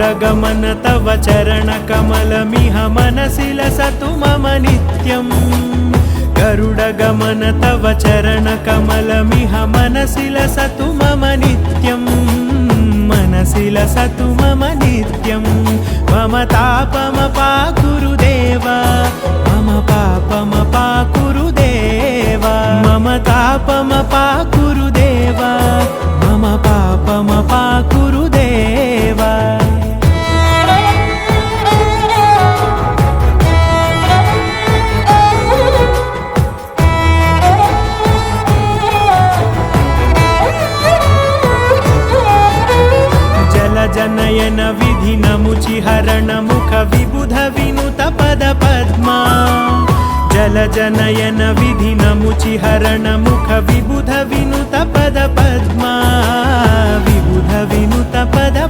गरुडगमन तव चरणकमलमिह मनसि लसतु मम नित्यम् गरुडगमन तव चरणकमलमिह मनसि लसतु मम नित्यम् मनसि लसतु मम नित्यं मम तापमपाकुरुदेव मम पापमपाकुरुदेव मम तापमपाकुरुदेव मम पापमपाकुरुदेव जनयन विधि नमुचिहरण मुख विबुध विनुत पद पद्मा जल जनयन विधि नमुचिहरण मुख विबुध विनुत पद पद्मा विबुध विनुत पद